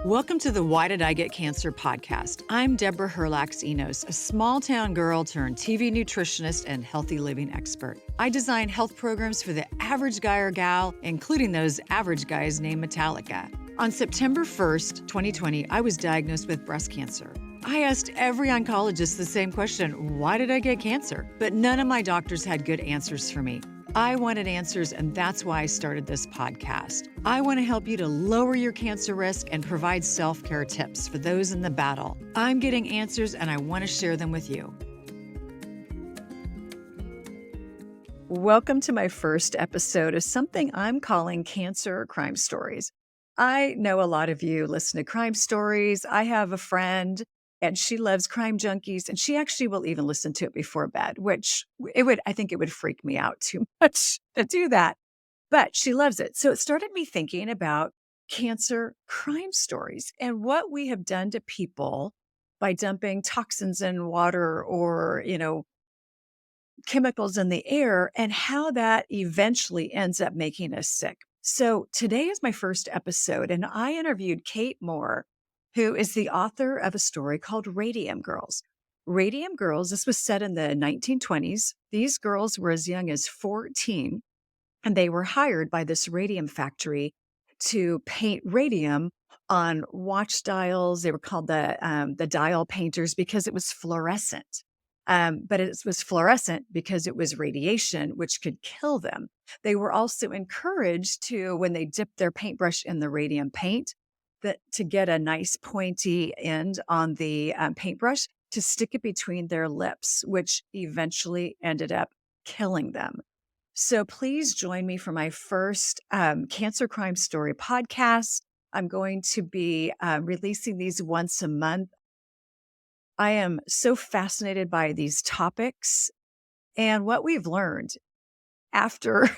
Welcome to the Why Did I Get Cancer podcast. I'm Deborah Herlax-Enos, a small-town girl turned TV nutritionist and healthy living expert. I design health programs for the average guy or gal, including those average guys named Metallica. On September 1st, 2020, I was diagnosed with breast cancer. I asked every oncologist the same question, why did I get cancer? But none of my doctors had good answers for me. I wanted answers, and that's why I started this podcast. I want to help you to lower your cancer risk and provide self-care tips for those in the battle. I'm getting answers, and I want to share them with you. Welcome to my first episode of something I'm calling Cancer Crime Stories. I know a lot of you listen to crime stories. I have a friend and she loves crime junkies, and she actually will even listen to it before bed, which I think it would freak me out too much to do that. But she loves it. So it started me thinking about cancer crime stories and what we have done to people by dumping toxins in water or, chemicals in the air, and how that eventually ends up making us sick. So today is my first episode, and I interviewed Kate Moore, who is the author of a story called Radium Girls. Radium Girls, this was set in the 1920s. These girls were as young as 14, and they were hired by this radium factory to paint radium on watch dials. They were called the dial painters because it was fluorescent. But it was fluorescent because it was radiation, which could kill them. They were also encouraged to, when they dipped their paintbrush in the radium paint, to get a nice pointy end on the paintbrush, to stick it between their lips, which eventually ended up killing them. So please join me for my first Cancer Crime Story podcast. I'm going to be releasing these once a month. I am so fascinated by these topics and what we've learned after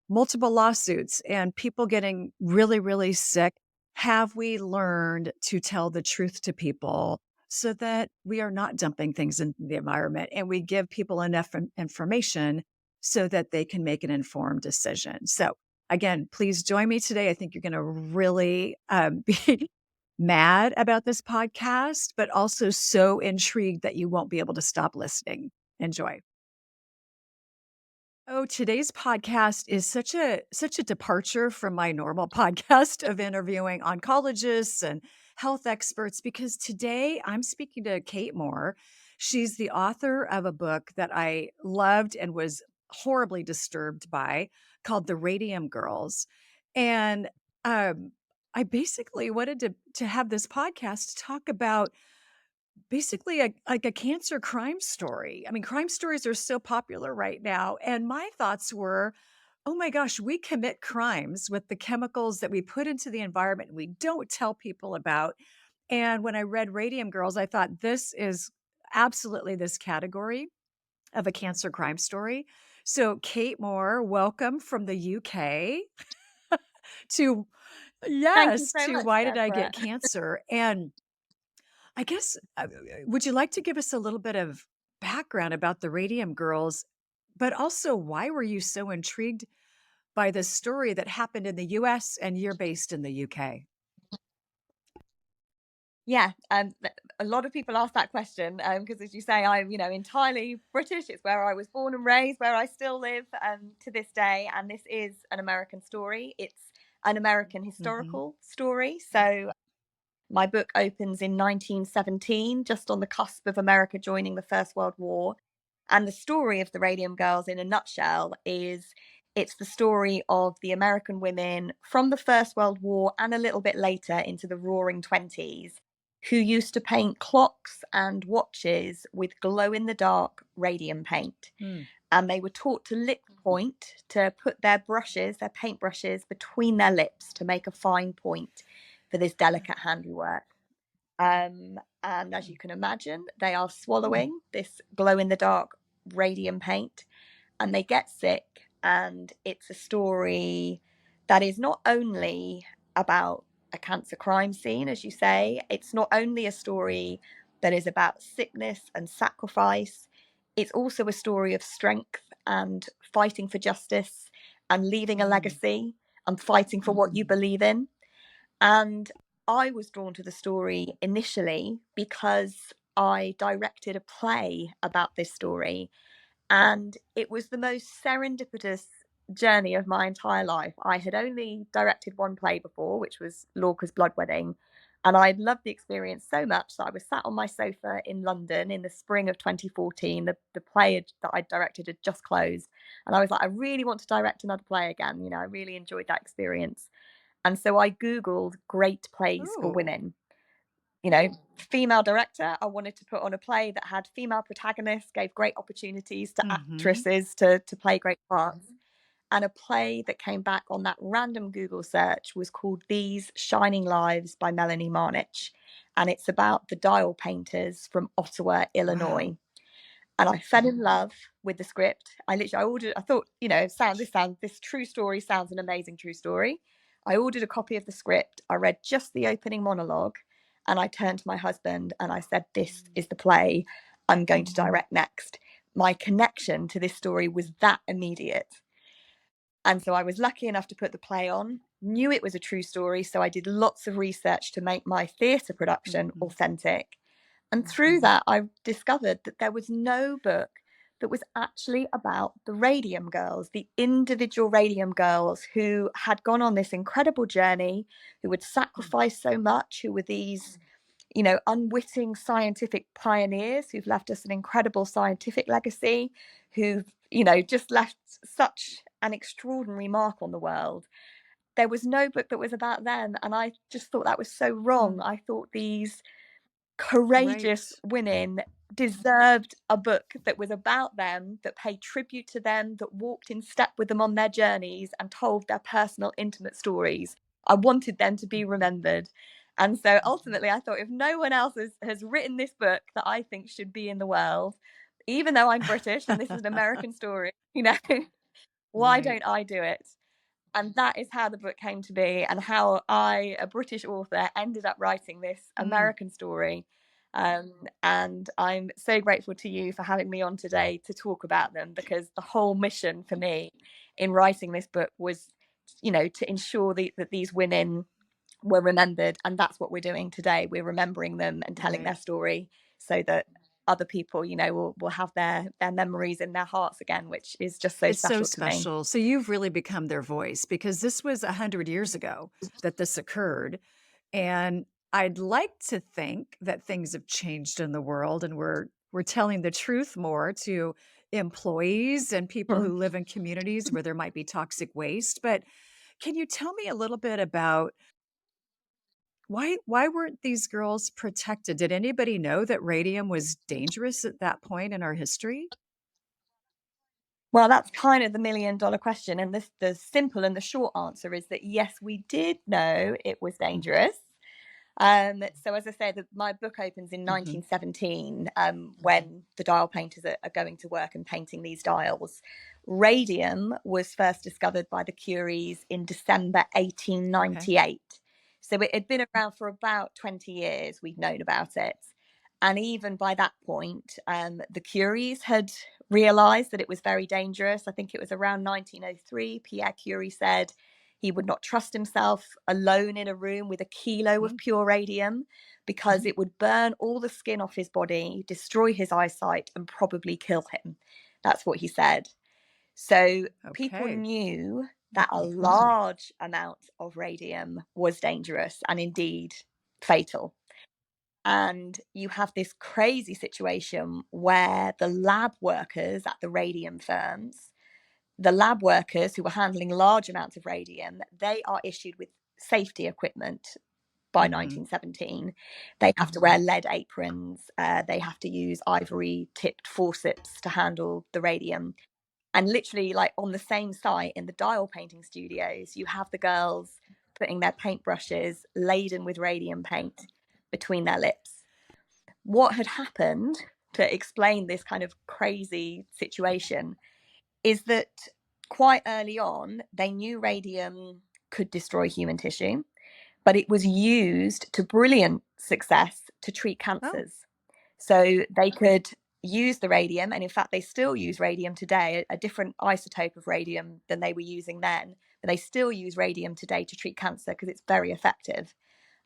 multiple lawsuits and people getting really, really sick. Have we learned to tell the truth to people so that we are not dumping things into the environment, and we give people enough information so that they can make an informed decision? So again, please join me today. I think you're going to really be mad about this podcast, but also so intrigued that you won't be able to stop listening. Enjoy. Oh, today's podcast is such a departure from my normal podcast of interviewing oncologists and health experts, because today I'm speaking to Kate Moore. She's the author of a book that I loved and was horribly disturbed by, called The Radium Girls. And I basically wanted to have this podcast to talk about basically like a cancer crime story. I mean, crime stories are so popular right now. And my thoughts were, oh my gosh, we commit crimes with the chemicals that we put into the environment and we don't tell people about. And when I read Radium Girls, I thought this is absolutely this category of a cancer crime story. So Kate Moore, welcome from the UK to, Thank you yes, so to much, Why Did I Deborah. Get Cancer? And I guess, would you like to give us a little bit of background about the Radium Girls, but also why were you so intrigued by this story that happened in the US and you're based in the UK? Yeah, a lot of people ask that question because, as you say, I'm entirely British. It's where I was born and raised, where I still live to this day, and this is an American story. It's an American Hmm. historical story. So my book opens in 1917, just on the cusp of America joining the First World War. And the story of the Radium Girls, in a nutshell, is it's the story of the American women from the First World War and a little bit later into the Roaring Twenties, who used to paint clocks and watches with glow in the dark radium paint. Mm. And they were taught to lip point, to put their brushes, their paint brushes, between their lips to make a fine point for this delicate handiwork. And as you can imagine, they are swallowing this glow in the dark radium paint and they get sick. And it's a story that is not only about a cancer crime scene, as you say, it's not only a story that is about sickness and sacrifice, it's also a story of strength and fighting for justice and leaving a Mm. legacy and fighting for what you believe in. And I was drawn to the story initially because I directed a play about this story, and it was the most serendipitous journey of my entire life. I had only directed one play before, which was Lorca's Blood Wedding, and I loved the experience so much that I was sat on my sofa in London in the spring of 2014. The play that I directed had just closed, and I was like, I really want to direct another play again. You know, I really enjoyed that experience. And so I Googled great plays for Oh. women. You know, female director, I wanted to put on a play that had female protagonists, gave great opportunities to Mhm. actresses to play great parts. And a play that came back on that random Google search was called These Shining Lives by Melanie Marnich. And it's about the dial painters from Ottawa, Wow. Illinois. And I fell in love with the script. I ordered, I thought, you know, this true story sounds an amazing true story. I ordered a copy of the script. I read just the opening monologue, and I turned to my husband and I said, this is the play I'm going to direct next. My connection to this story was that immediate. And so I was lucky enough to put the play on, knew it was a true story. So I did lots of research to make my theatre production Mhm. authentic. And through that, I discovered that there was no book that was actually about the Radium Girls, the individual Radium Girls who had gone on this incredible journey, who had sacrificed so much, who were these, you know, unwitting scientific pioneers who've left us an incredible scientific legacy, who've, you know, just left such an extraordinary mark on the world. There was no book that was about them. And I just thought that was so wrong. Mm. I thought these Right. courageous women deserved a book that was about them, that paid tribute to them, that walked in step with them on their journeys and told their personal, intimate stories. I wanted them to be remembered. And so ultimately, I thought if no one else has written this book that I think should be in the world, even though I'm British and this is an American story, you know, why Right. don't I do it? And that is how the book came to be, and how I, a British author, ended up writing this Mm. American story. And I'm so grateful to you for having me on today to talk about them, because the whole mission for me in writing this book was, you know, to ensure that these women were remembered. And that's what we're doing today. We're remembering them and telling Right. their story so that other people, you know, will have their memories in their hearts again, which is just so It's so special to me. special. So you've really become their voice because this was 100 years ago that this occurred. And I'd like to think that things have changed in the world and we're telling the truth more to employees and people Hmm. who live in communities where there might be toxic waste. But can you tell me a little bit about why weren't these girls protected? Did anybody know that radium was dangerous at that point in our history? Well, that's kind of the $1,000,000 question, and the simple and the short answer is that yes, we did know it was dangerous. So as I said, my book opens in Mhm. 1917, when the dial painters are going to work and painting these dials. Radium was first discovered by the Curies in December Okay. 1898. So it had been around for about 20 years. We'd known about it. And even by that point, the Curies had realized that it was very dangerous. I think it was around 1903, Pierre Curie said he would not trust himself alone in a room with a kilo of Mm. pure radium, because it would burn all the skin off his body, destroy his eyesight, and probably kill him. That's what he said. So people Okay. knew that a large amount of radium was dangerous and indeed fatal. And you have this crazy situation where the lab workers at the radium firms, the lab workers who were handling large amounts of radium, they are issued with safety equipment by Mhm. 1917. They have to wear lead aprons. They have to use ivory tipped forceps to handle the radium. And literally, like on the same site in the dial painting studios, you have the girls putting their paintbrushes laden with radium paint between their lips. What had happened, to explain this kind of crazy situation, is that quite early on, they knew radium could destroy human tissue, but it was used to brilliant success to treat Oh, cancers. So they could use the radium, and in fact, they still use radium today, a different isotope of radium than they were using then, but they still use radium today to treat cancer because it's very effective.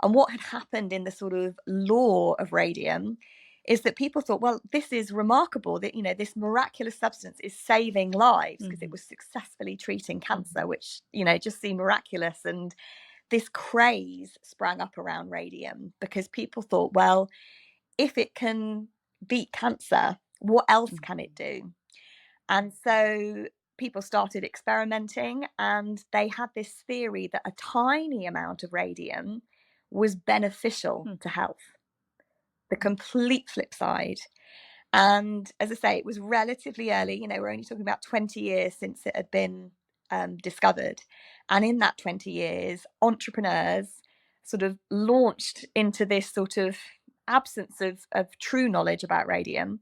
And what had happened in the sort of lore of radium is that people thought, well, this is remarkable that, this miraculous substance is saving lives because it Mhm. was successfully treating cancer, which, just seemed miraculous. And this craze sprang up around radium because people thought, well, if it can beat cancer, what else can it Mhm. do? And so people started experimenting, and they had this theory that a tiny amount of radium was beneficial Hmm. to health, the complete flip side. And as I say, it was relatively early. We're only talking about 20 years since it had been discovered. And in that 20 years, entrepreneurs sort of launched into this sort of absence of true knowledge about radium,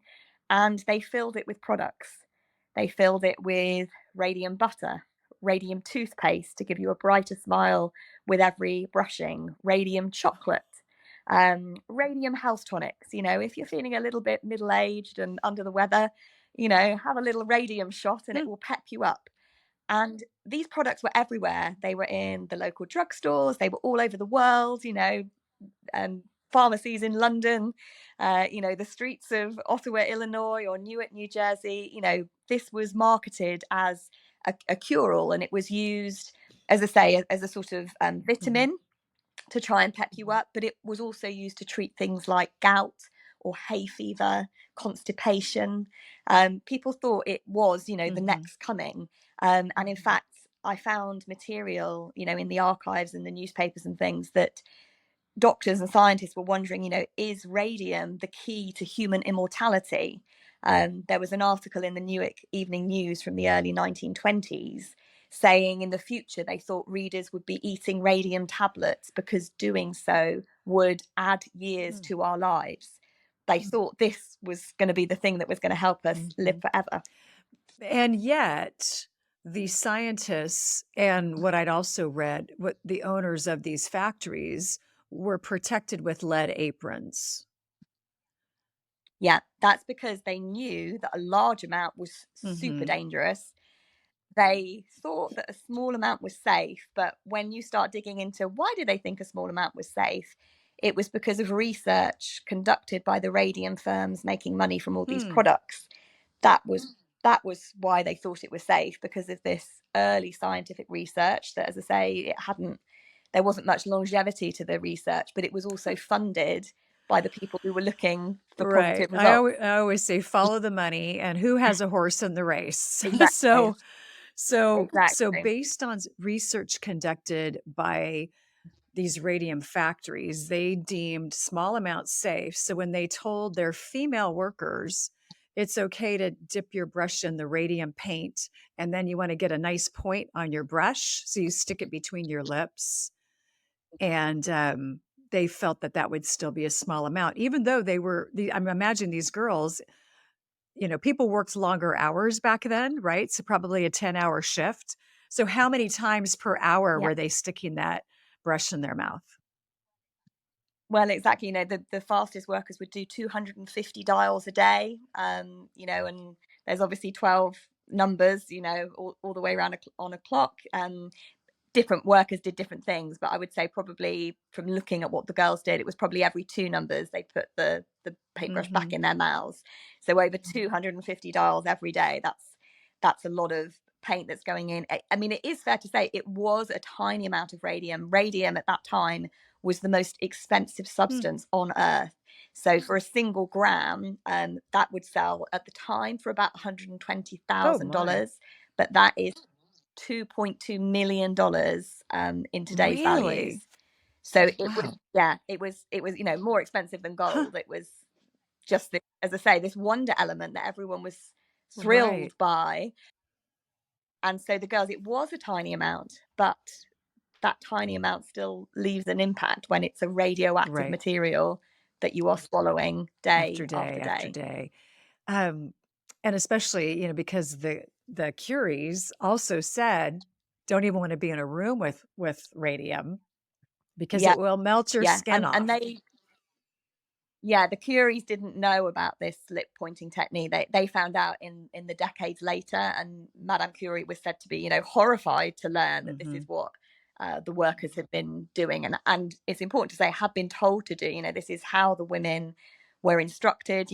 and they filled it with products. They filled it with radium butter, radium toothpaste to give you a brighter smile with every brushing, radium chocolate, radium health tonics. If you're feeling a little bit middle aged and under the weather, have a little radium shot and it Hmm. will pep you up. And these products were everywhere. They were in the local drugstores, they were all over the world, um, pharmacies in London, the streets of Ottawa, Illinois, or Newark, New Jersey. This was marketed as a cure all, and it was used, as I say, as a sort of Mhm. vitamin to try and pep you Mhm. up, but it was also used to treat things like gout or hay fever, constipation. People thought it was, the Mhm. next coming. And in fact, I found material, in the archives and the newspapers and things that doctors and scientists were wondering, is radium the key to human immortality? There was an article in the Newark Evening News from the early 1920s saying in the future they thought readers would be eating radium tablets because doing so would add years Mm. to our lives. They thought this was going to be the thing that was going to help us live Mhm. forever. And yet, the scientists and what I'd also read, what the owners of these factories were protected with lead aprons. Yeah, that's because they knew that a large amount was super Mhm. dangerous. They thought that a small amount was safe, but when you start digging into why did they think a small amount was safe, it was because of research conducted by the radium firms making money from all these Hmm. products. That was why they thought it was safe, because of this early scientific research that, as I say, there wasn't much longevity to the research, but it was also funded by the people who were looking for Right. positive results. I always say follow the money and who has a horse in the race. Exactly. So so Exactly. based on research conducted by these radium factories, they deemed small amounts safe. So when they told their female workers, it's okay to dip your brush in the radium paint, and then you want to get a nice point on your brush. So you stick it between your lips. And they felt that that would still be a small amount, even though I'm imagining these girls, people worked longer hours back then, right? So probably a 10-hour shift. So how many times per hour Yeah. were they sticking that brush in their mouth? Well, exactly. The fastest workers would do 250 dials a day. And there's obviously 12 numbers, all the way around on a clock. Different workers did different things, but I would say probably from looking at what the girls did, it was probably every two numbers they put the paintbrush back Mhm. in their mouths. So over 250 dials every day. That's a lot of paint that's going in. I mean, it is fair to say it was a tiny amount of radium. Radium at that time was the most expensive Hmm. substance on Earth. So for a single gram, that would sell at the time for about Oh my. $120,000. But that is $2.2 million in today's Really? values. So it was, Wow. yeah, it was more expensive than Huh. gold. It was just this, as I say, this wonder element that everyone was Right. thrilled by. And so the girls, it was a tiny amount, but that tiny amount still leaves an impact when it's a radioactive Right. material that you are swallowing After day day after after day. day. Um, and especially, because the Curies also said, don't even want to be in a room with radium because Yeah, it will melt your yeah. skin And off. they Yeah, the Curies didn't know about this lip pointing technique. They found out in the decades later, and Madame Curie was said to be, horrified to learn that this is Mhm. what the workers had been doing, and it's important to say had been told to do. This is how the women were instructed.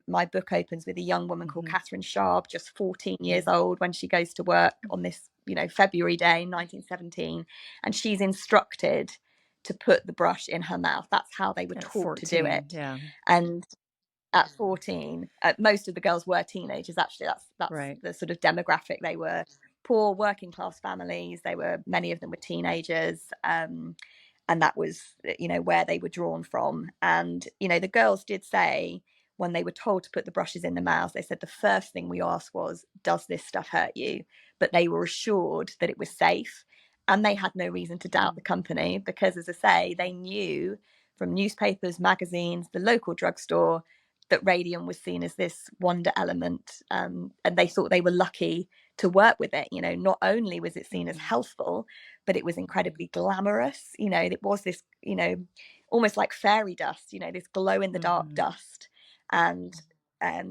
My book opens with a young woman called Hmm. Catherine Sharp, just 14 years old, when she goes to work on this February day 1917, and she's instructed to put the brush in her mouth. That's how they were At taught to do 14. it. Yeah. And at 14, most of the girls were teenagers. Actually, that's Right. the sort of demographic. They were poor working class families. Many of them were teenagers, and that was where they were drawn from. And the girls did say, when they were told to put the brushes in the mouth, they said the first thing we asked was, does this stuff hurt you? But they were assured that it was safe, and they had no reason to doubt Mm. the company, because, as I say, they knew from newspapers, magazines, the local drugstore, that radium was seen as this wonder element, and they thought they were lucky to work with it. Not only was it seen as Mm. healthful, but it was incredibly glamorous. It was this, almost like fairy dust, this glow in the dark Hmm. dust. And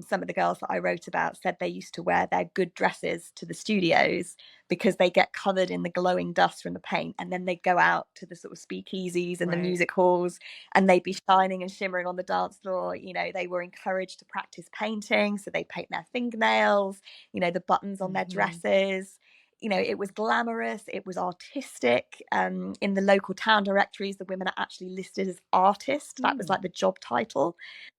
some of the girls that I wrote about said they used to wear their good dresses to the studios because they get covered in the glowing dust from the paint, and then they'd go out to the sort of speakeasies and the Right. music halls, and they'd be shining and shimmering on the dance floor. They were encouraged to practice painting, so they paint their fingernails, the buttons on their Hmm. dresses. It was glamorous, it was artistic. In the local town directories, the women are actually listed as artist. That was Mm. like the job title,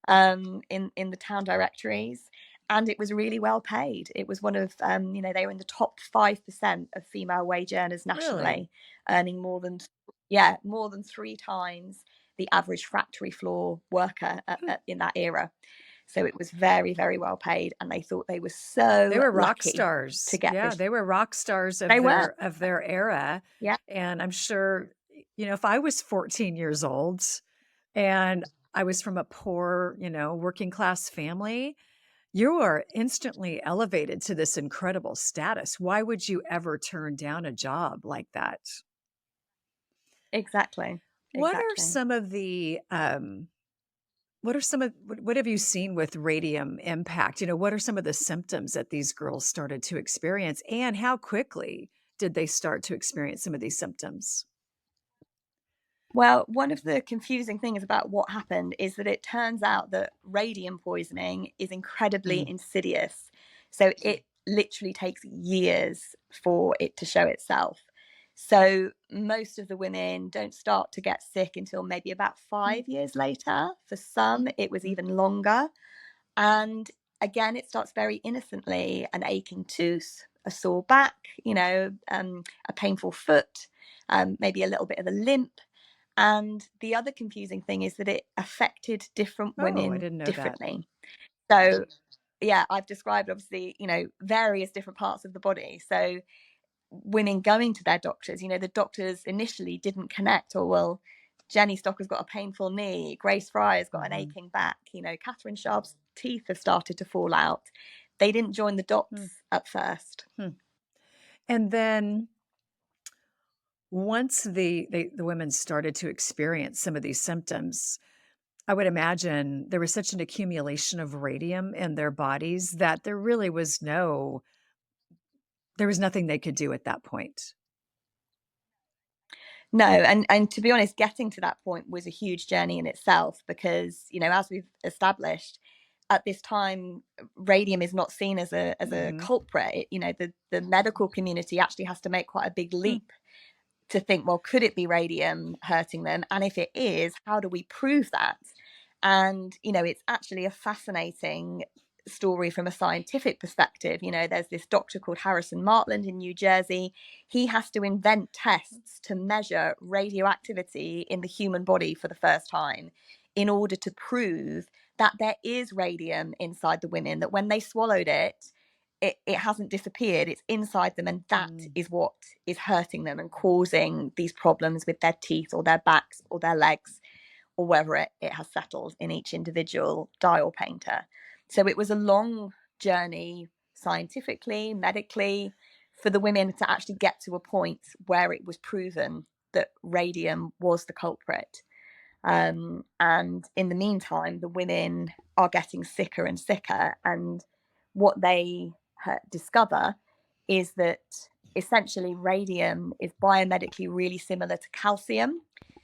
in the town directories. And it was really well paid. It was one of, they were in the top 5% of female wage earners Really? nationally, earning more than 3 times the average factory floor worker in that era. So it was very, very well paid, and they thought they were They so were rock lucky to stars. get Yeah, this. they were rock stars They were, of their era, yeah, and I'm sure, if I was 14 years old and I was from a poor, working class family, you are instantly elevated to this incredible status. Why would you ever turn down a job like that? exactly, What are exactly. some of the, what are some of what have you seen with radium impact? What are some of the symptoms that these girls started to experience, and how quickly did they start to experience some of these symptoms? Well, one of the confusing things about what happened is that it turns out that radium poisoning is incredibly Mm. insidious. So it literally takes years for it to show itself. So most of the women don't start to get sick until maybe about Mm. 5 years later. For some, it was Mm. even longer. And again, it starts very innocently: an aching tooth, a sore back, a painful foot, maybe a little bit of a limp. And the other confusing thing is that it affected different Oh, I women didn't know that. differently. So, yeah, I've described, obviously, various different parts of the body. So, women going to their doctors, the doctors initially didn't connect. Or, well, Jenny Stocker's got a painful knee, Grace Fryer's got an Mhm. aching back, Catherine Sharp's teeth have started to fall out. They didn't join the Hmm. dots at first. Hmm. And then once the women started to experience some of these symptoms, I would imagine there was such an accumulation of radium in their bodies that there was nothing they could do at that point. No, and to be honest, getting to that point was a huge journey in itself, because, as we've established, at this time, radium is not seen as a Mhm. culprit. The medical community actually has to make quite a big Hmm. leap to think, well, could it be radium hurting them? And if it is, how do we prove that? And, it's actually a fascinating story from a scientific perspective. There's this doctor called Harrison Martland in New Jersey. He has to invent tests to measure radioactivity in the human body for the first time, in order to prove that there is radium inside the women, that when they swallowed it, it hasn't disappeared, it's inside them, and that Mm. is what is hurting them and causing these problems with their teeth or their backs or their legs, or wherever it has settled in each individual dial painter. So it was a long journey, scientifically, medically, for the women to actually get to a point where it was proven that radium was the culprit. And in the meantime, the women are getting sicker and sicker. And what they discover is that essentially radium is biomedically really similar to calcium.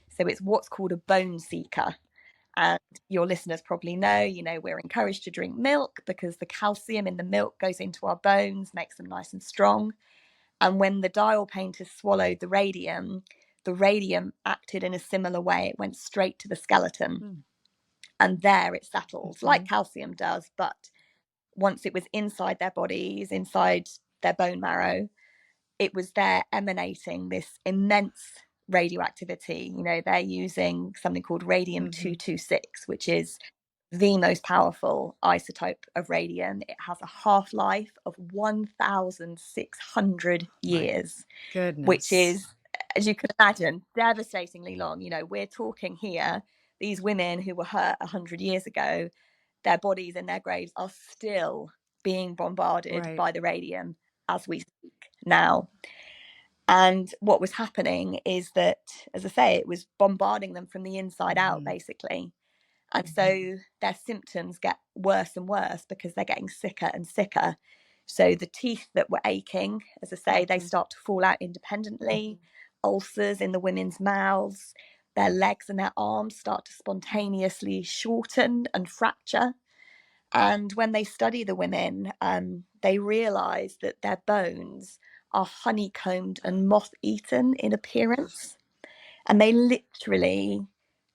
So it's what's called a bone seeker. And your listeners probably know, we're encouraged to drink milk because the calcium in the milk goes into our bones, makes them nice and strong. And when the dial painters swallowed the radium acted in a similar way. It went straight to the skeleton. Mm. And there it settled, like Mhm. calcium does. But once it was inside their bodies, inside their bone marrow, it was there emanating this immense radioactivity. They're using something called radium Mhm. 226, which is the most powerful isotope of radium. It has a half-life of 1,600 My years, which goodness. is, as you can imagine, devastatingly long. We're talking here, these women who were hurt 100 years ago, their bodies in their graves are still being bombarded Right. by the radium as we speak now. And what was happening is that, as I say, it was bombarding them from the inside out, Mhm. basically. And so their symptoms get worse and worse because they're getting sicker and sicker. So the teeth that were aching, as I say, they Mhm. start to fall out independently. Ulcers in the women's mouths, their legs and their arms start to spontaneously shorten and fracture. And when they study the women, they realize that their bones are honeycombed and moth eaten in appearance. And they literally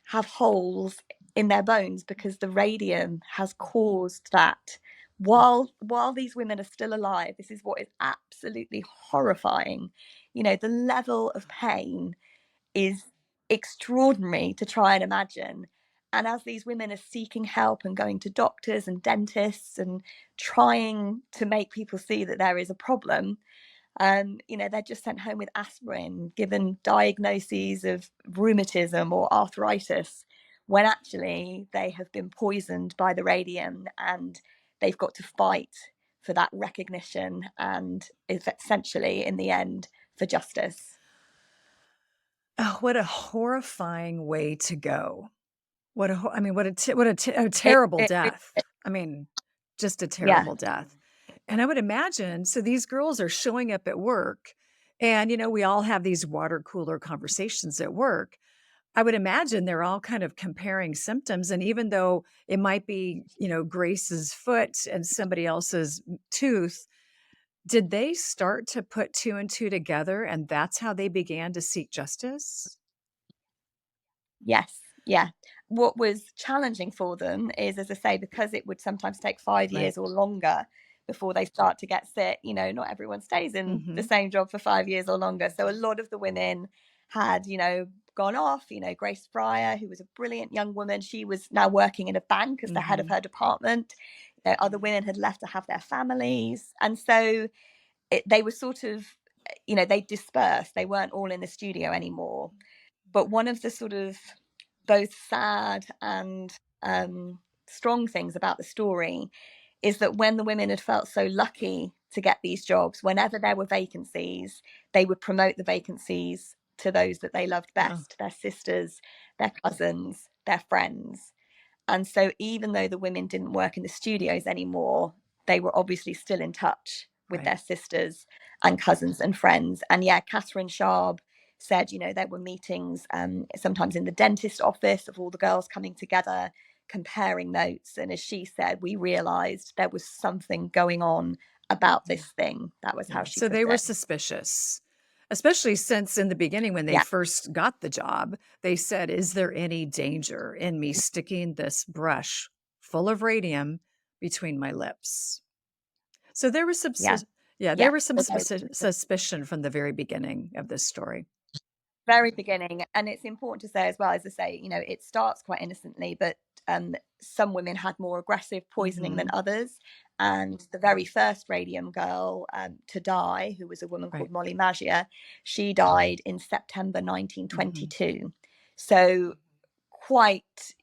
have holes in their bones because the radium has caused that. While these women are still alive, this is what is absolutely horrifying. The level of pain is extraordinary to try and imagine. And as these women are seeking help and going to doctors and dentists and trying to make people see that there is a problem, they're just sent home with aspirin, given diagnoses of rheumatism or arthritis, when actually they have been poisoned by the radium and they've got to fight for that recognition and essentially, in the end, for justice. Oh, what a horrifying way to go. What a I mean, a It, terrible it, it, death. I mean, just a yeah. terrible death. And I would imagine so these girls are showing up at work and, we all have these water cooler conversations at work. I would imagine they're all kind of comparing symptoms. And even though it might be, Grace's foot and somebody else's tooth, did they start to put two and two together and that's how they began to seek justice? Yes, yeah. What was challenging for them is, as I say, because it would sometimes take 5 Right. years or longer before they start to get sick, not everyone stays in the Hmm. same job for 5 years or longer. So a lot of the women had, gone off. Grace Fryer, who was a brilliant young woman, she was now working in a bank as the head of Hmm. her department. Other women had left to have their families. And so they were sort of, they dispersed. They weren't all in the studio anymore. But one of the sort of both sad and strong things about the story is that when the women had felt so lucky to get these jobs, whenever there were vacancies, they would promote the vacancies to those that they loved Oh, best, their sisters, their cousins, their friends. And so even though the women didn't work in the studios anymore, they were obviously still in touch with right. their sisters and cousins and friends. And yeah, Catherine Sharp said, there were meetings sometimes in the dentist office of all the girls coming together, comparing notes. And as she said, we realized there was something going on about Yeah. this thing. That was how Yeah. she So put they were it. suspicious, especially since in the beginning, when they Yeah. first got the job, they said, is there any danger in me sticking this brush full of radium between my lips? So there was some, Yeah. yeah, there Yeah. was some suspicion from the very beginning of this story. Very beginning. And it's important to say as well, as I say, it starts quite innocently, but some women had more aggressive poisoning than Hmm. others. And the very first Radium girl to die, who was a woman Right. called Molly Magia, she died in September Hmm. 1922. So quite,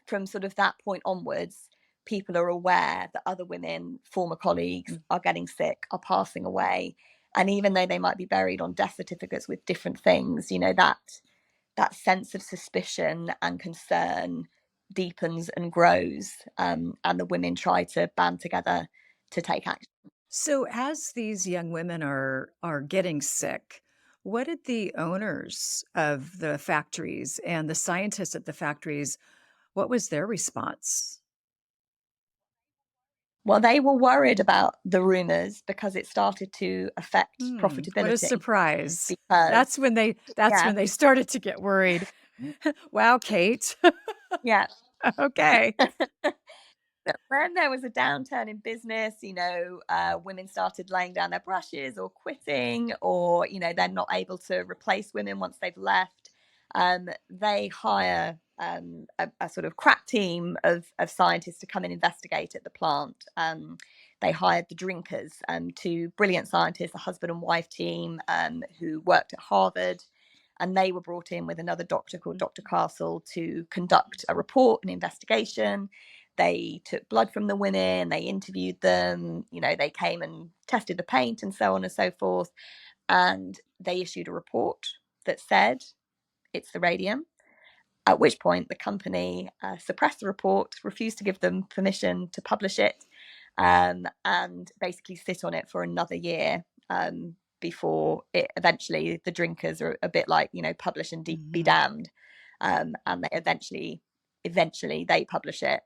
from sort of that point onwards, people are aware that other women, former colleagues, are getting sick, are passing away. And even though they might be buried on death certificates with different things, that sense of suspicion and concern deepens and grows. And the women try to band together to take action. So as these young women are getting sick, what did the owners of the factories and the scientists at the factories, what was their response? Well, they were worried about the rumors because it started to affect What a profitability surprise. because That's yeah, when they started to get worried. Wow, Kate. yeah. Okay. But when there was a downturn in business, women started laying down their brushes or quitting, or they're not able to replace women once they've left. They hire a sort of crack team of scientists to come and investigate at the plant. They hired the drinkers, two brilliant scientists, a husband and wife team who worked at Harvard. And they were brought in with another doctor called Dr. Castle to conduct a report, an investigation. They took blood from the women, they interviewed them, they came and tested the paint and so on and so forth. And they issued a report that said it's the radium. At which point, the company suppressed the report, refused to give them permission to publish it, and basically sit on it for another year before it eventually the drinkers are a bit like publish and be Mhm. damned, and they eventually they publish it,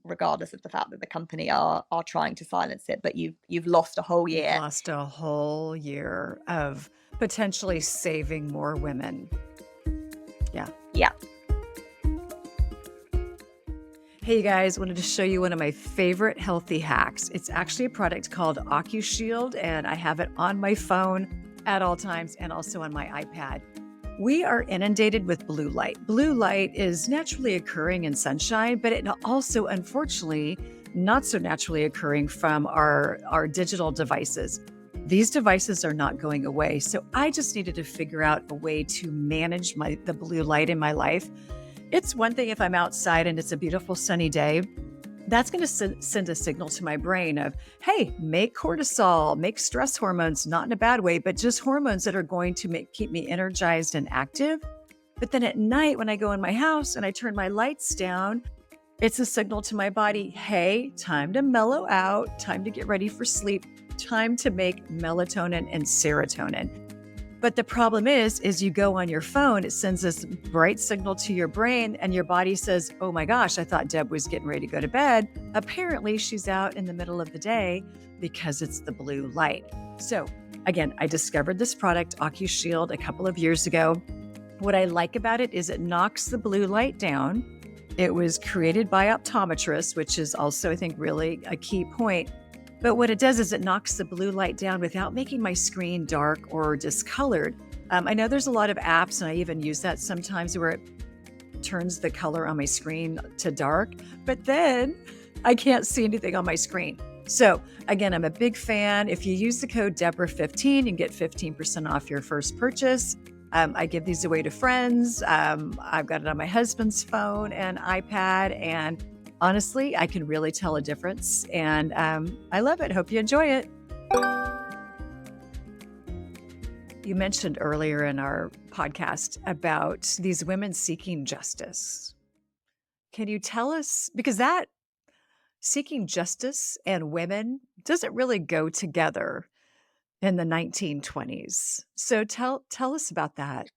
regardless of the fact that the company are trying to silence it. But you've lost a whole You've year. lost a whole year of potentially saving more women. Yeah. Yeah. Hey, you guys, wanted to show you one of my favorite healthy hacks. It's actually a product called AccuShield, and I have it on my phone at all times and also on my iPad. We are inundated with blue light. Blue light is naturally occurring in sunshine, but it also, unfortunately, not so naturally occurring from our digital devices. These devices are not going away. So I just needed to figure out a way to manage the blue light in my life. It's one thing if I'm outside and it's a beautiful sunny day. That's going to send a signal to my brain of, hey, make cortisol, make stress hormones, not in a bad way, but just hormones that are going to keep me energized and active. But then at night, when I go in my house and I turn my lights down, it's a signal to my body, hey, time to mellow out, time to get ready for sleep, time to make melatonin and serotonin. But the problem is you go on your phone, it sends this bright signal to your brain, and your body says, oh my gosh, I thought Deb was getting ready to go to bed. Apparently, she's out in the middle of the day because it's the blue light. So, again, I discovered this product, AccuShield, a couple of years ago. What I like about it is it knocks the blue light down. It was created by optometrists, which is also, I think, really a key point. But what it does is it knocks the blue light down without making my screen dark or discolored. I know there's a lot of apps, and I even use that sometimes where it turns the color on my screen to dark, but then I can't see anything on my screen. So again, I'm a big fan. If you use the code Deborah15, you can get 15% off your first purchase. I give these away to friends. I've got it on my husband's phone and iPad, and honestly, I can really tell a difference, and I love it. Hope you enjoy it. You mentioned earlier in our podcast about these women seeking justice. Can you tell us, because that seeking justice and women doesn't really go together in the 1920s. So tell us about that.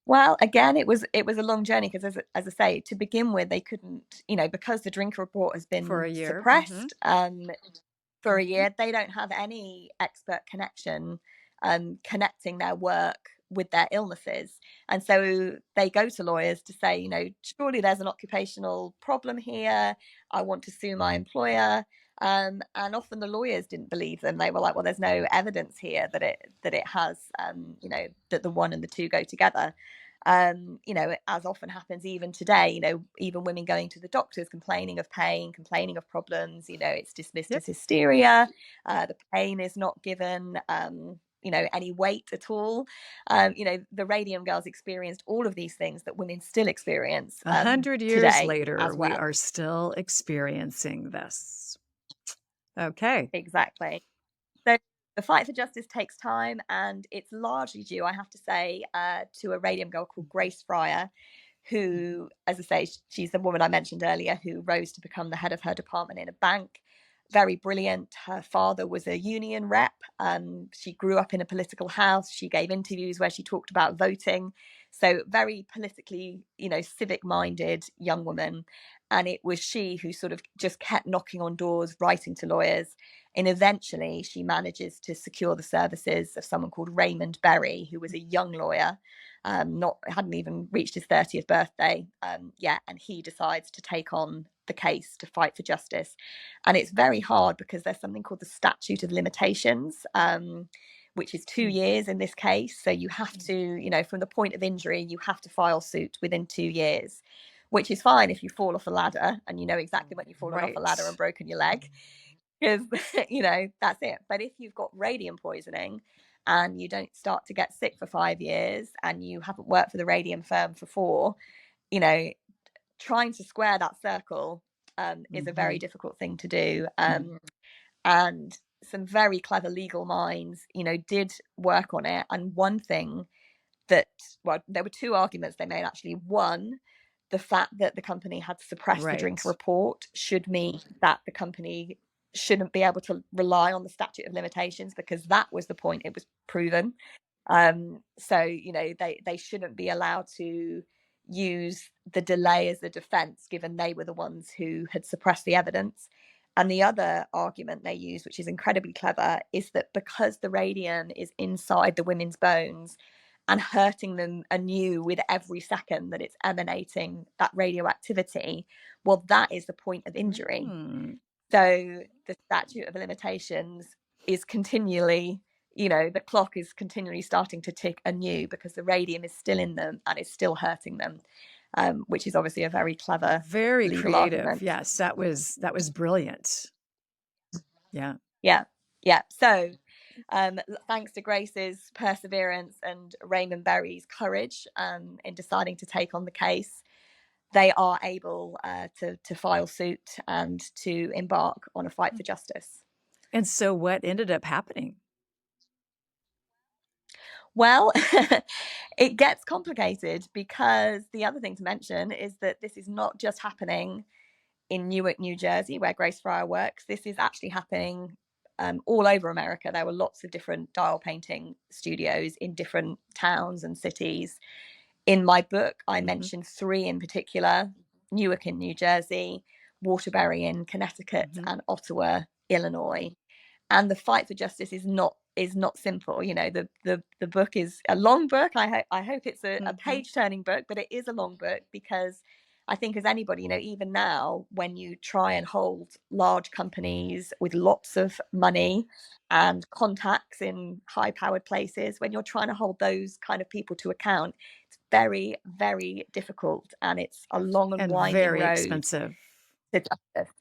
Well, again, it was a long journey because, as I say, to begin with, they couldn't, because the drink report has For been a year. suppressed for a Mhm. year. They don't have any expert connection connecting their work with their illnesses, and so they go to lawyers to say, surely there's an occupational problem here. I want to sue my employer. And often the lawyers didn't believe them. They were like, well, there's no evidence here that it has, that the one and the two go together. As often happens even today, even women going to the doctors complaining of pain, complaining of problems, it's dismissed Yep. as hysteria. The pain is not given, any weight at all. The Radium Girls experienced all of these things that women still experience 100 years today later, as we well. are still experiencing this. Okay. Exactly. So the fight for justice takes time, and it's largely due, I have to say, to a Radium girl called Grace Fryer, who, as I say, she's the woman I mentioned earlier who rose to become the head of her department in a bank. very brilliant. Her father was a union rep. She grew up in a political house. She gave interviews where she talked about voting. So very politically, civic-minded young woman. And it was she who sort of just kept knocking on doors, writing to lawyers. And eventually she manages to secure the services of someone called Raymond Berry, who was a young lawyer, hadn't even reached his 30th birthday yet. And he decides to take on the case to fight for justice. And it's very hard because there's something called the statute of limitations, which is 2 years in this case. So you have to, from the point of injury, you have to file suit within 2 years, which is fine if you fall off a ladder and you know exactly when you've fallen off a ladder and Right. broken your leg, because, that's it. But if you've got radium poisoning and you don't start to get sick for 5 years and you haven't worked for the radium firm for 4, you know, trying to square that circle is a very difficult thing to do. And some very clever legal minds, did work on it. And one thing there were 2 arguments they made actually. One, the fact that the company had suppressed the drinker Right. report should mean that the company shouldn't be able to rely on the statute of limitations, because that was the point it was proven. So they shouldn't be allowed to use the delay as a defense, given they were the ones who had suppressed the evidence. And the other argument they use, which is incredibly clever, is that because the radium is inside the women's bones and hurting them anew with every second that it's emanating that radioactivity, well, that is the point of injury. Mm. So the statute of limitations is continually, the clock is continually starting to tick anew because the radium is still in them and is still hurting them, which is obviously a very clever Very legal creative. argument. Yes, that was brilliant. Yeah. Yeah. Yeah. So thanks to Grace's perseverance and Raymond Berry's courage in deciding to take on the case, they are able to file suit and to embark on a fight for justice. And so what ended up happening? Well, it gets complicated, because the other thing to mention is that this is not just happening in Newark, New Jersey, where Grace Fryer works. This is actually happening all over America. There were lots of different dial painting studios in different towns and cities. In my book, I mentioned 3 in particular: Newark in New Jersey, Waterbury in Connecticut, and Ottawa, Illinois. And the fight for justice is not simple. The book is a long book. I hope it's a page turning book, but it is a long book, because I think, as anybody, even now, when you try and hold large companies with lots of money and contacts in high powered places, when you're trying to hold those kind of people to account, it's very, very difficult, and it's a long and And winding very road expensive. to justice,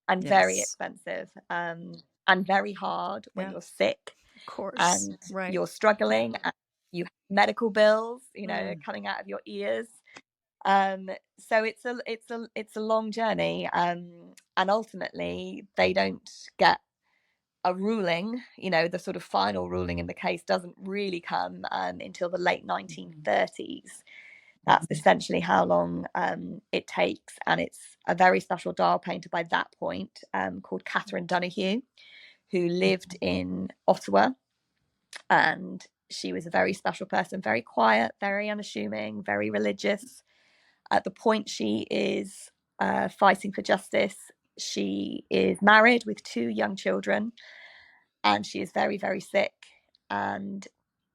and very Yes. expensive, and very hard when Yeah, you're sick of course. and Right. you're struggling and you have medical bills, Mm. coming out of your ears. Um, so it's a long journey, and ultimately they don't get a ruling. The sort of final ruling in the case doesn't really come until the late 1930s. That's essentially how long it takes. And it's a very special dial painter by that point, called Catherine Donahue, who lived in Ottawa. And she was a very special person, very quiet, very unassuming, very religious. At the point she is fighting for justice, she is married with 2 young children, and she is very, very sick. And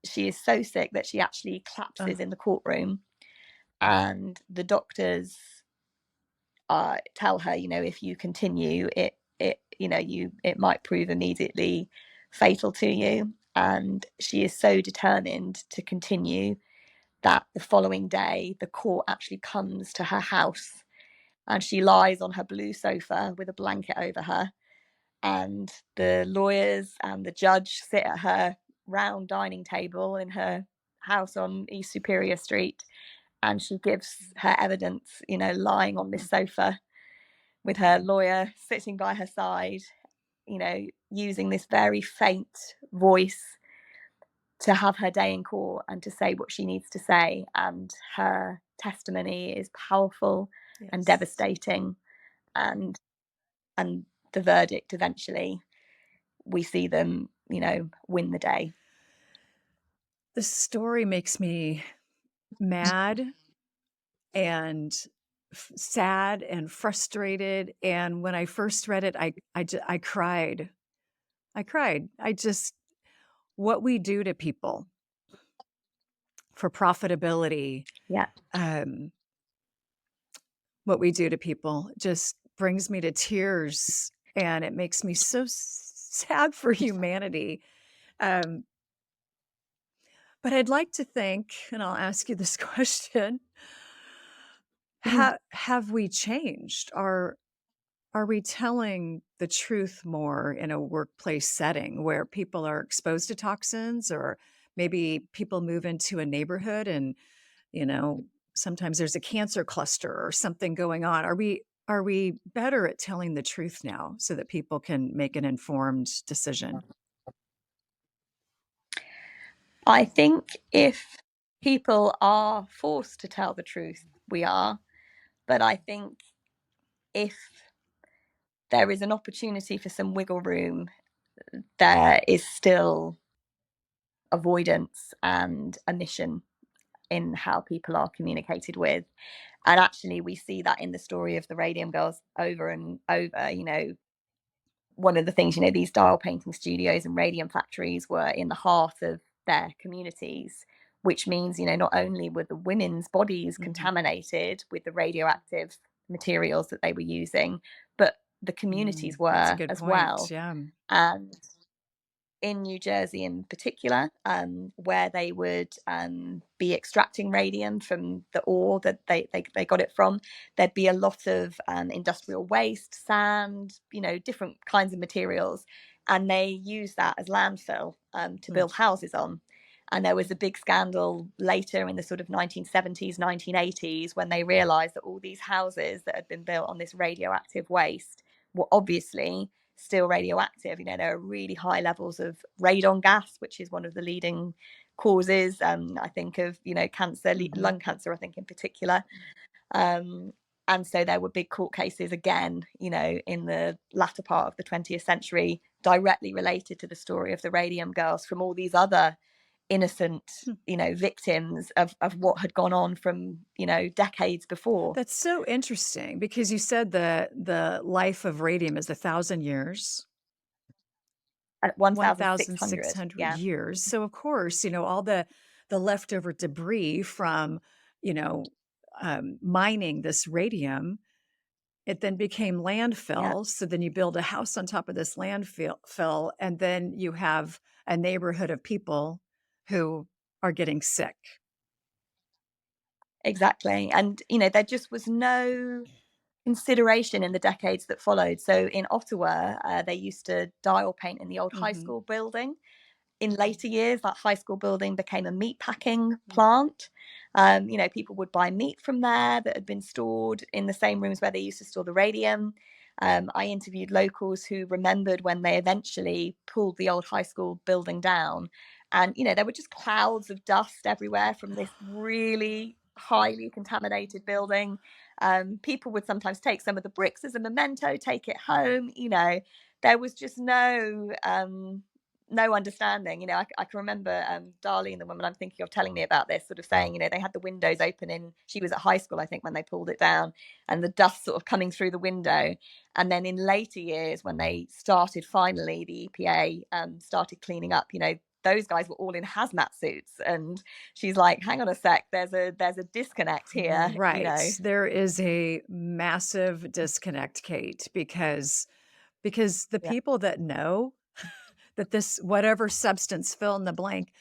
she is so sick that she actually collapses in the courtroom. And the doctors tell her, if you continue, it might prove immediately fatal to you. And she is so determined to continue that the following day, the court actually comes to her house, and she lies on her blue sofa with a blanket over her. And the lawyers and the judge sit at her round dining table in her house on East Superior Street. And she gives her evidence, lying on this sofa with her lawyer sitting by her side, using this very faint voice to have her day in court and to say what she needs to say. And her testimony is powerful and Yes. devastating. And the verdict eventually, we see them, win the day. The story makes me mad and sad and frustrated, and when I first read it, I cried. I cried. I just what we do to people for profitability, Yeah. um, what we do to people just brings me to tears, and it makes me so sad for humanity. Um, but I'd like to think, and I'll ask you this question, Mhm. have we changed? Are we telling the truth more in a workplace setting where people are exposed to toxins, or maybe people move into a neighborhood and, you know, sometimes there's a cancer cluster or something going on. Are we better at telling the truth now so that people can make an informed decision? I think if people are forced to tell the truth, we are. But I think if there is an opportunity for some wiggle room, there is still avoidance and omission in how people are communicated with. And actually, we see that in the story of the Radium Girls over and over. One of the things, these dial painting studios and radium factories were in the heart of their communities, which means, not only were the women's bodies Mhm. contaminated with the radioactive materials that they were using, but the communities That's a were good as point. well. Yeah. And in New Jersey in particular, where they would be extracting radium from the ore that they got it from. There'd be a lot of industrial waste, sand, different kinds of materials, and they use that as landfill to Mm. build houses on. And there was a big scandal later in the sort of 1970s, 1980s, when they realized that all these houses that had been built on this radioactive waste were obviously still radioactive. There are really high levels of radon gas, which is one of the leading causes, I think, of cancer, Mhm. lung cancer, I think in particular. Um, and so there were big court cases again, in the latter part of the 20th century, directly related to the story of the Radium Girls from all these other innocent, Hmm. victims of what had gone on from, decades before. That's so interesting because you said the life of radium is 1,000 years. At 1,600, 1,600 yeah. years. So of course, all the leftover debris from, you know, mining this radium, it then became Yeah, landfill. So then you build a house on top of this landfill, and then you have a neighborhood of people who are getting sick. exactly. And, there just was no consideration in the decades that followed. So in Ottawa, they used to dial paint in the old high Mhm. school building. In later years, that high school building became a meat packing plant. People would buy meat from there that had been stored in the same rooms where they used to store the radium. I interviewed locals who remembered when they eventually pulled the old high school building down. And, there were just clouds of dust everywhere from this really highly contaminated building. People would sometimes take some of the bricks as a memento, take it home. There was just no understanding. I can remember Darlene, the woman I'm thinking of, telling me about this, sort of saying, they had the windows open in, she was at high school, I think, when they pulled it down, and the dust sort of coming through the window. And then in later years, when they started, finally, the EPA started cleaning up, those guys were all in hazmat suits. And she's like, hang on a sec, there's a disconnect here, Right. There is a massive disconnect, Kate, because the Yeah. people that know that this whatever substance fill in the blank,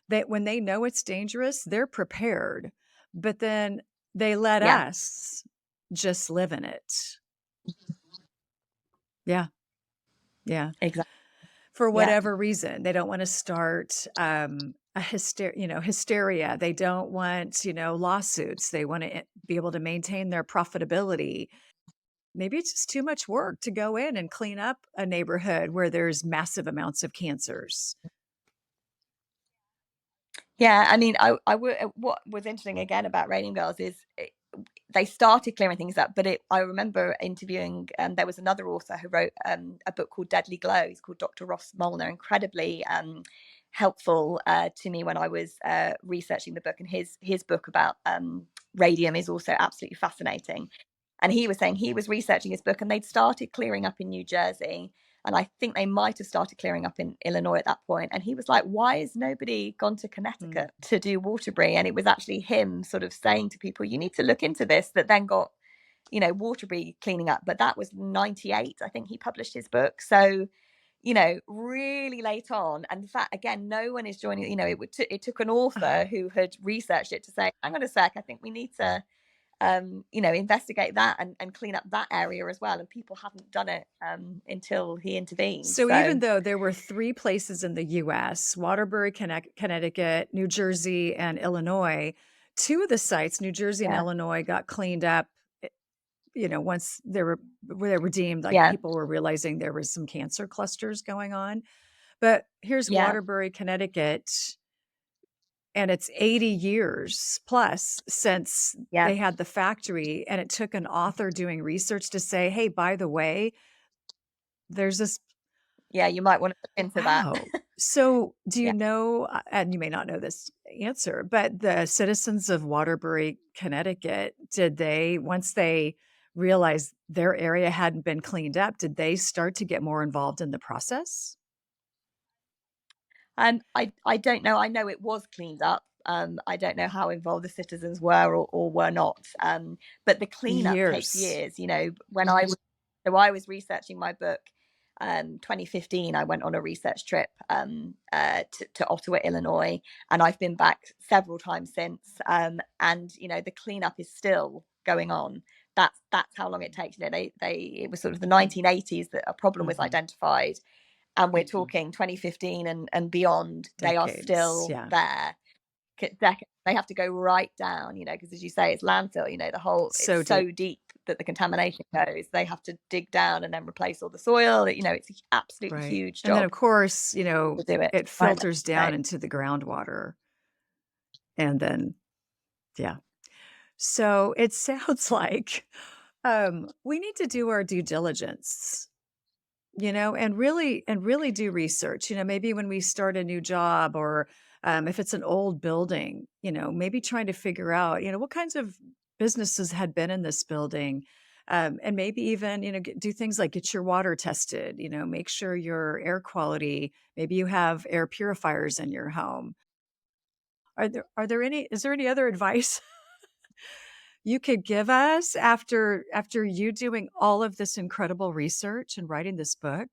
that when they know it's dangerous, they're prepared. But then they let Yeah, us just live in it. Yeah. Yeah. exactly. For Yeah. whatever reason, they don't want to start hysteria. They don't want, lawsuits. They want to be able to maintain their profitability. Maybe it's just too much work to go in and clean up a neighborhood where there's massive amounts of cancers. Yeah, I mean, I would. What was interesting again about Radium Girls is, they started clearing things up, but I remember interviewing, there was another author who wrote a book called Deadly Glow. He's called Dr. Ross Molnar, incredibly helpful to me when I was researching the book. And his book about radium is also absolutely fascinating. And he was saying he was researching his book and they'd started clearing up in New Jersey. And I think they might have started clearing up in Illinois at that point. And he was like, why has nobody gone to Connecticut to do Waterbury? And it was actually him sort of saying to people, you need to look into this, that then got, Waterbury cleaning up. But that was 98, I think he published his book. So, really late on. And in fact, again, no one is joining, it took an author who had researched it to say, hang on a sec, I think we need to investigate that and clean up that area as well. And people hadn't done it until he intervened. So even though there were 3 places in the US, Waterbury, Connecticut, New Jersey, and Illinois, 2 of the sites, New Jersey and Illinois, got cleaned up, once they were deemed, like people were realizing there was some cancer clusters going on. But here's Waterbury, Connecticut, and it's 80 years plus since they had the factory, and it took an author doing research to say, hey, by the way, there's this. Yeah, you might want to look into that. So do you know, and you may not know this answer, but the citizens of Waterbury, Connecticut, once they realized their area hadn't been cleaned up, did they start to get more involved in the process? I don't know. I know it was cleaned up. I don't know how involved the citizens were or were not. But the cleanup takes years. When I was researching my book, 2015, I went on a research trip to Ottawa, Illinois, and I've been back several times since. And the cleanup is still going on. That's how long it takes. It was sort of the 1980s that a problem was identified. And we're talking 2015 and beyond. Decades, they are still there. They have to go right down, because as you say, it's landfill, the whole, it's so deep that the contamination goes. They have to dig down and then replace all the soil. It's an absolutely huge job. And then, of course, to do it filters down into the groundwater. And then, so it sounds like we need to do our due diligence, and really do research. Maybe when we start a new job, or if it's an old building, maybe trying to figure out, what kinds of businesses had been in this building. And maybe even, do things like get your water tested, make sure your air quality, maybe you have air purifiers in your home. Is there any other advice you could give us after you doing all of this incredible research and writing this book?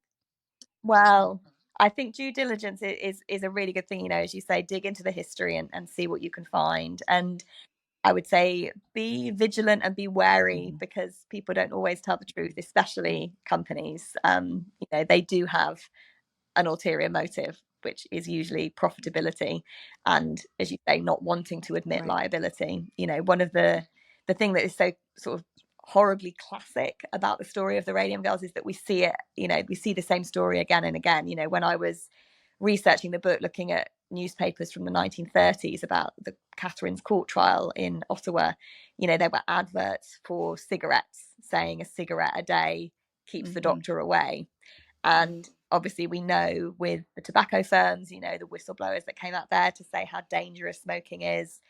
Well, I think due diligence is a really good thing, as you say, dig into the history and see what you can find. And I would say be vigilant and be wary, because people don't always tell the truth, especially companies. They do have an ulterior motive, which is usually profitability, and, as you say, not wanting to admit liability. One of the thing that is so sort of horribly classic about the story of the Radium Girls is that we see it, we see the same story again and again. When I was researching the book, looking at newspapers from the 1930s about the Catherine's court trial in Ottawa, there were adverts for cigarettes saying a cigarette a day keeps the doctor away. And obviously we know with the tobacco firms, the whistleblowers that came out there to say how dangerous smoking is,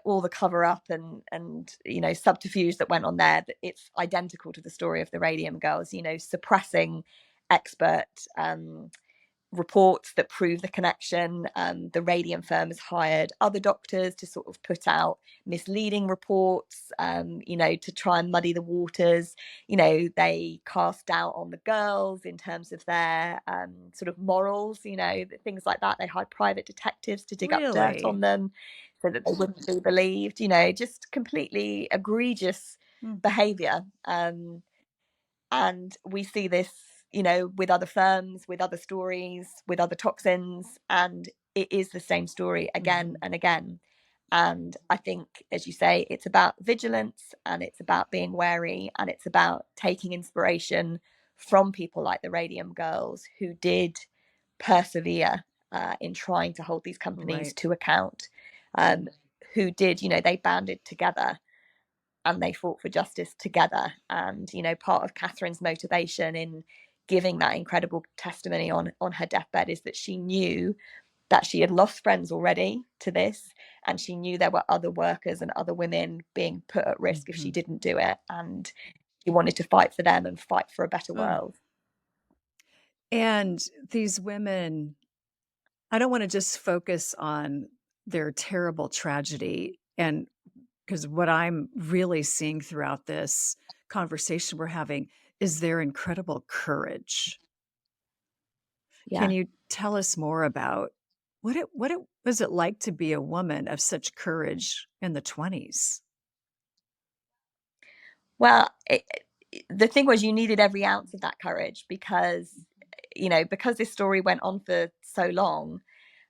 all the cover up and subterfuge that went on there, that it's identical to the story of the Radium Girls, suppressing expert reports that prove the connection. The radium firm has hired other doctors to sort of put out misleading reports, to try and muddy the waters. They cast doubt on the girls in terms of their sort of morals, things like that. They hired private detectives to dig up dirt on them so that they wouldn't be believed, just completely egregious behavior. And we see this, with other firms, with other stories, with other toxins, and it is the same story again and again. And I think, as you say, it's about vigilance, and it's about being wary, and it's about taking inspiration from people like the Radium Girls, who did persevere in trying to hold these companies to account, who did, they banded together and they fought for justice together. And part of Catherine's motivation in giving that incredible testimony on her deathbed is that she knew that she had lost friends already to this, and she knew there were other workers and other women being put at risk if she Mhm. didn't do it, and she wanted to fight for them and fight for a better Oh, world. and these women, I don't wanna just focus on their terrible tragedy, and because what I'm really seeing throughout this conversation we're having is their incredible courage. Can Yeah. you tell us more about what it was it like to be a woman of such courage in the 20s? Well, the thing was, you needed every ounce of that courage because, because this story went on for so long.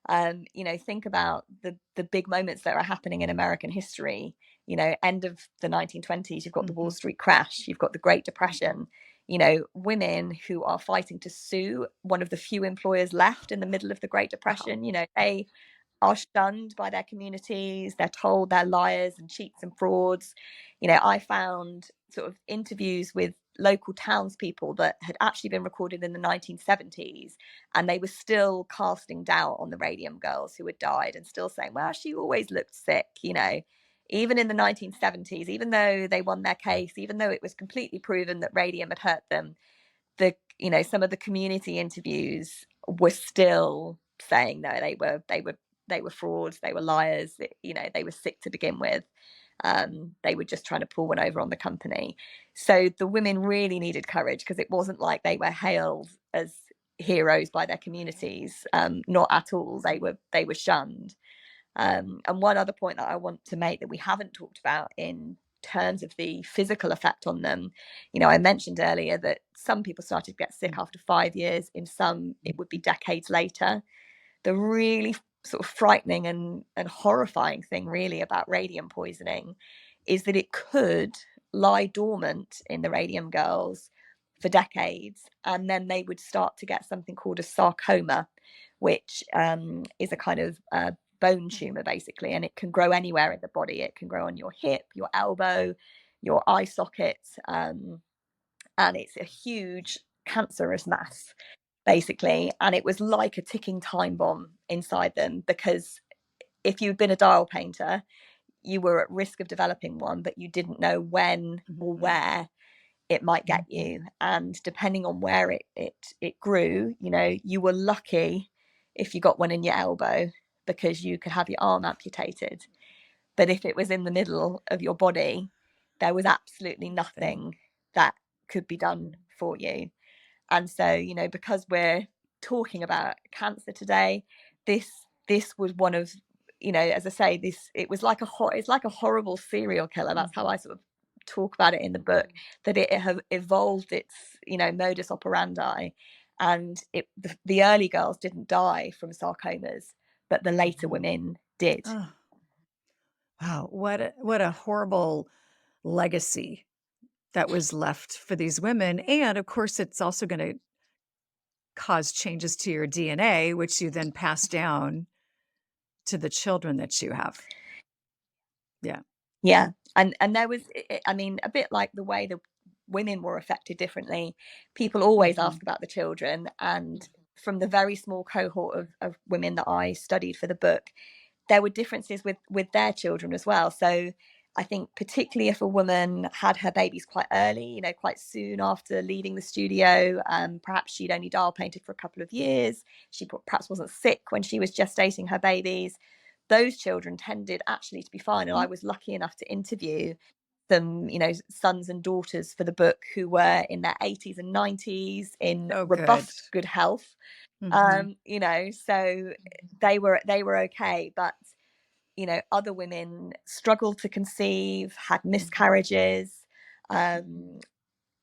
Think about the big moments that are happening in American history. End of the 1920s, you've got the Wall Mhm. Street crash, you've got the Great Depression. Women who are fighting to sue one of the few employers left in the middle of the Great Wow. Depression. They are shunned by their communities. They're told they're liars and cheats and frauds. I found sort of interviews with local townspeople that had actually been recorded in the 1970s, and they were still casting doubt on the Radium Girls who had died and still saying, well, she always looked sick, even in the 1970s, even though they won their case, even though it was completely proven that radium had hurt them, some of the community interviews were still saying no, they were frauds, they were liars, they were sick to begin with. They were just trying to pull one over on the company. So the women really needed courage because it wasn't like they were hailed as heroes by their communities. Not at all. They were shunned. And one other point that I want to make that we haven't talked about in terms of the physical effect on them, I mentioned earlier that some people started to get sick Mm. after 5 years, in some it would be decades later. The really sort of frightening and horrifying thing really about radium poisoning is that it could lie dormant in the Radium Girls for decades, and then they would start to get something called a sarcoma, which is a kind of bone tumor basically, and it can grow anywhere in the body. It can grow on your hip, your elbow, your eye socket, and it's a huge cancerous mass basically. And it was like a ticking time bomb inside them, because if you'd been a dial painter, you were at risk of developing one, but you didn't know when or Mhm. where it might get you. And depending on where it grew, you were lucky if you got one in your elbow, because you could have your arm amputated. But if it was in the middle of your body, there was absolutely Nothing. nothing that could be done for you. And so, because we're talking about cancer today, this was one of, as I say, this it was like it's like a horrible serial killer. That's how Mhm. I sort of talk about it in the book, that it have evolved its, modus operandi. And the early girls didn't die from sarcomas, but the later Mhm. women did. Oh, wow. What a horrible legacy that was left for these women, and, of course, it's also gonna cause changes to your DNA, which you then pass down to the children that you have. Yeah. Yeah, and there was, I mean, a bit like the way the women were affected differently. People always Mhm. ask about the children, and from the very small cohort of women that I studied for the book, there were differences with their children as well. So I think particularly if a woman had her babies quite early, quite soon after leaving the studio, perhaps she'd only dial painted for a couple of years, she perhaps wasn't sick when she was gestating her babies, those children tended actually to be fine. And I Mm. was lucky enough to interview some, sons and daughters for the book who were in their 80s and 90s in Oh, good. robust, good health. Mhm. So they were okay, but other women struggled to conceive, had Mhm. miscarriages, um,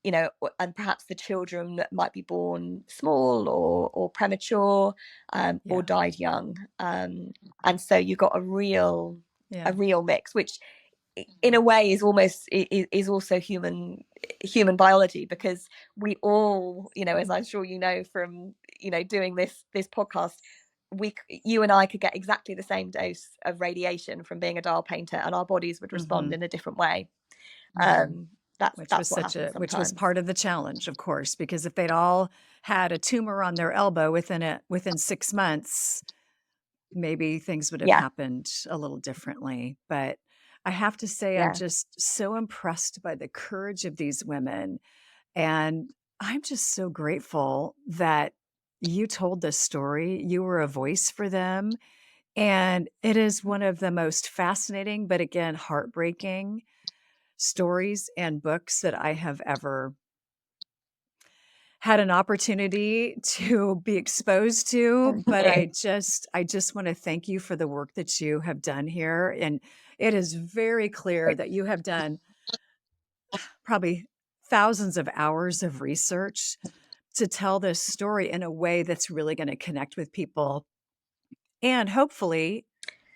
and perhaps the children that might be born small or premature, or Yeah. died young. And so you got a Yeah. real mix, which in a way is almost is also human biology, because we all, as I'm sure you know from doing this podcast, you and I could get exactly the same dose of radiation from being a dial painter, and our bodies would respond Mhm. in a different way. Hmm. That's what happens Which was sometimes. part of the challenge, of course, because if they'd all had a tumor on their elbow within 6 months, maybe things would have Yeah, happened a little differently. But I have to say, I'm yeah. just so impressed by the courage of these women. And I'm just so grateful that you told this story. You were a voice for them. And it is one of the most fascinating, but again, heartbreaking stories and books that I have ever had an opportunity to be exposed to, Thank but you. I just wanna thank you for the work that you have done here, and it is very clear that you have done probably thousands of hours of research to tell this story in a way that's really gonna connect with people, and hopefully,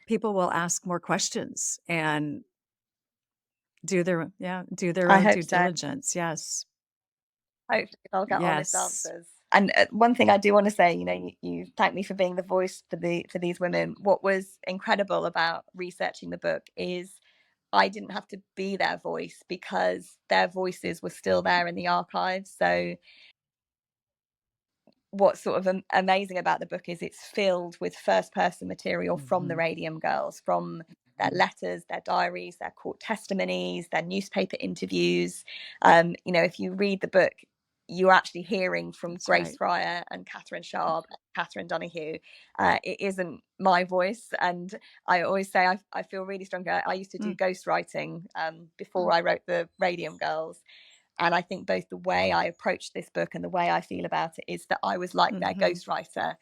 people will ask more questions and do their I own hope due so. diligence, yes. Hopefully they'll get honest Yes. answers. And one thing I do want to say, you thank me for being the voice for these women. What was incredible about researching the book is I didn't have to be their voice because their voices were still there in the archives. So what's sort of amazing about the book is it's filled with first person material from the Mhm. Radium Girls, from their letters, their diaries, their court testimonies, their newspaper interviews. If you read the book, you're actually hearing from That's Grace right. Fryer and Catherine Sharp, Catherine Donahue. It isn't my voice. And I always say I feel really strong. I used to do Mm, ghostwriting before I wrote the Radium Girls. And I think both the way I approach this book and the way I feel about it is that I was like their mhm, ghostwriter.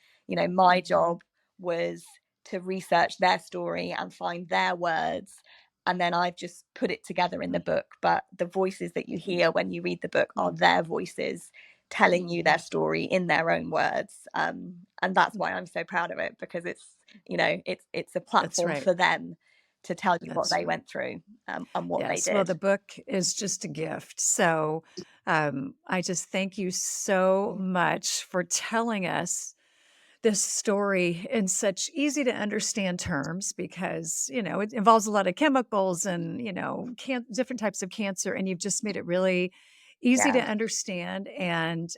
My job was to research their story and find their words. And then I've just put it together in the mm, book. But the voices that you hear when you read the book are mm, their voices telling you their story in their own words. And that's mm. why I'm so proud of it, because it's a That's platform right. for them to tell you what That's they right. went through, and what they Yes. Well, did. the book is just a gift. So I just thank you so much for telling us this story in such easy to understand terms because, it involves a lot of chemicals and, different types of cancer. And you've just made it really easy to Yeah. understand. And,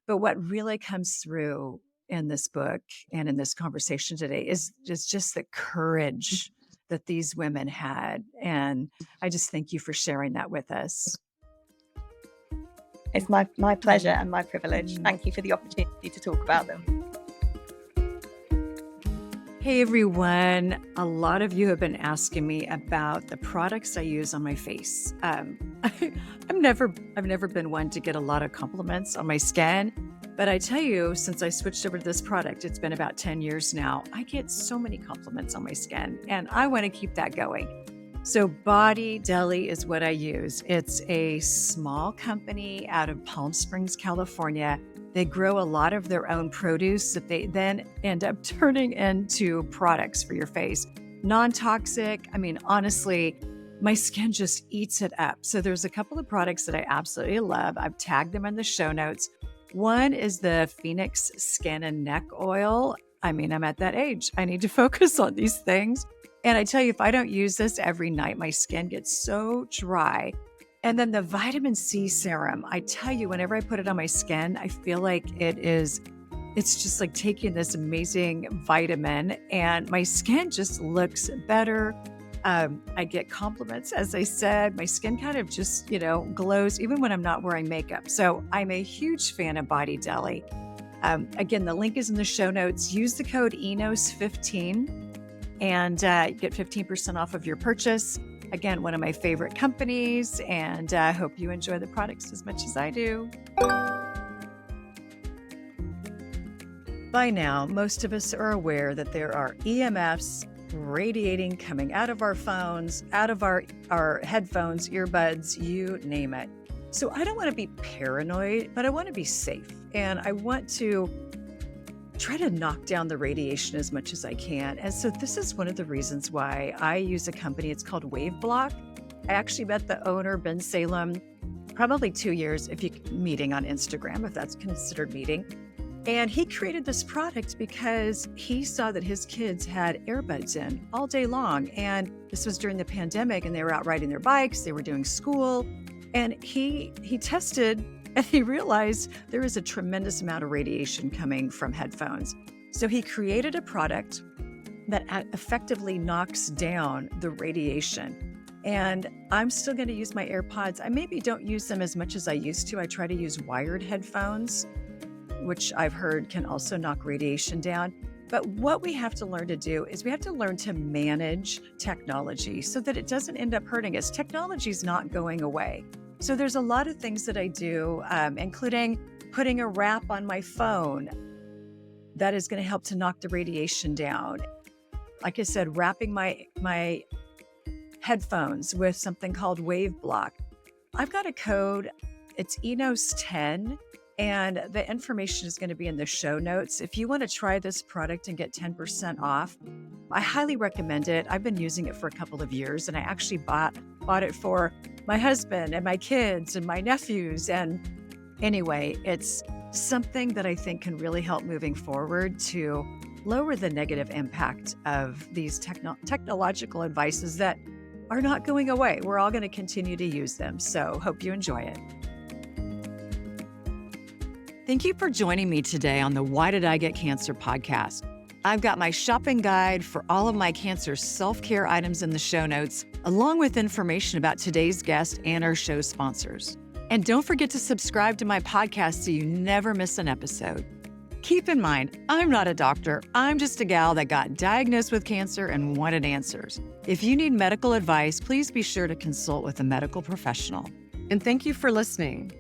but what really comes through in this book and in this conversation today is just the courage that these women had. And I just thank you for sharing that with us. It's my pleasure Mm, and my privilege. mm. Thank you for the opportunity to talk about them. Hey everyone, a lot of you have been asking me about the products I use on my face. I've never been one to get a lot of compliments on my skin, but I tell you, since I switched over to this product, it's been about 10 years now. I get so many compliments on my skin, and I want to keep that going. So, Body Deli is what I use. It's a small company out of Palm Springs, California. They grow a lot of their own produce that they then end up turning into products for your face. Non toxic. I mean, honestly, my skin just eats it up. So, there's a couple of products that I absolutely love. I've tagged them in the show notes. One is the Phoenix Skin and Neck Oil. I mean, I'm at that age. I need to focus on these things. And I tell you, if I don't use this every night, my skin gets so dry. And then the vitamin C serum, I tell you, whenever I put it on my skin, I feel like it's just like taking this amazing vitamin and my skin just looks better. I get compliments, as I said. My skin kind of just, glows even when I'm not wearing makeup. So I'm a huge fan of Body Deli. Again, the link is in the show notes. Use the code ENOS15 and get 15% off of your purchase. Again, one of my favorite companies, and I hope you enjoy the products as much as I do. By now, most of us are aware that there are EMFs radiating coming out of our phones, out of our headphones, earbuds, you name it. So I don't want to be paranoid, but I want to be safe. And I want to try to knock down the radiation as much as I can. And so this is one of the reasons why I use a company. It's called Wave Block. I actually met the owner, Ben Salem, probably 2 years if you meeting on Instagram, if that's considered meeting. And he created this product because he saw that his kids had earbuds in all day long. And this was during the pandemic, and they were out riding their bikes, they were doing school. And he tested and he realized there is a tremendous amount of radiation coming from headphones. So he created a product that effectively knocks down the radiation. And I'm still going to use my AirPods. I maybe don't use them as much as I used to. I try to use wired headphones, which I've heard can also knock radiation down. But what we have to learn to do is we have to learn to manage technology so that it doesn't end up hurting us. Technology is not going away. So there's a lot of things that I do, including putting a wrap on my phone that is going to help to knock the radiation down. Like I said, wrapping my headphones with something called Wave Block. I've got a code, it's ENOS10. And the information is going to be in the show notes. If you want to try this product and get 10% off, I highly recommend it. I've been using it for a couple of years, and I actually bought it for my husband and my kids and my nephews. And anyway, it's something that I think can really help moving forward to lower the negative impact of these technological advices that are not going away. We're all going to continue to use them. So hope you enjoy it. Thank you for joining me today on the Why Did I Get Cancer podcast. I've got my shopping guide for all of my cancer self-care items in the show notes, along with information about today's guest and our show sponsors. And don't forget to subscribe to my podcast so you never miss an episode. Keep in mind, I'm not a doctor. I'm just a gal that got diagnosed with cancer and wanted answers. If you need medical advice, please be sure to consult with a medical professional. And thank you for listening.